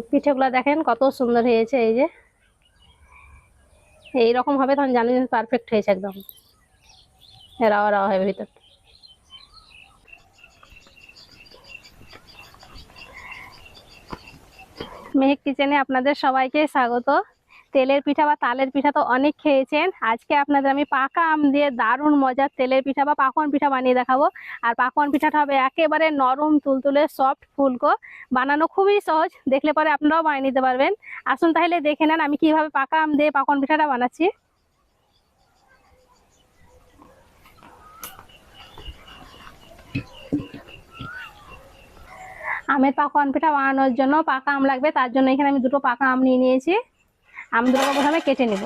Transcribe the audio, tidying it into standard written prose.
পিঠেগুলো দেখেন কত সুন্দর হয়েছে, এই যে এইরকম হবে তখন জানেন পারফেক্ট হয়েছে একদম, রাওয়া রাওয়া হবে ভিতর। মেহেক কিচেনে আপনাদের সবাইকে স্বাগত। তেলের পিঠা বা তালের পিঠা তো অনেক খেয়েছেন, আজকে আপনাদের আমি পাকা আম দিয়ে দারুণ মজার তেলের পিঠা বা পাকোয়ান পিঠা বানিয়ে দেখাবো। আর পাকোয়ান পিঠাটা হবে একেবারে নরম তুলতুলে সফট ফুলকো, বানানো খুবই সহজ, দেখলে পরে আপনারাও বানিয়ে নিতে পারবেন। আসুন তাহলে দেখে নেন আমি কিভাবে পাকা আম দিয়ে পাকোয়ান পিঠাটা বানাচ্ছি। আমের পাকোয়ান পিঠা বানানোর জন্য পাকা আম লাগবে, তার জন্য এখানে আমি দুটো পাকা আম নিয়ে নিয়েছি। আম দুটোকে প্রথমে কেটে নেব।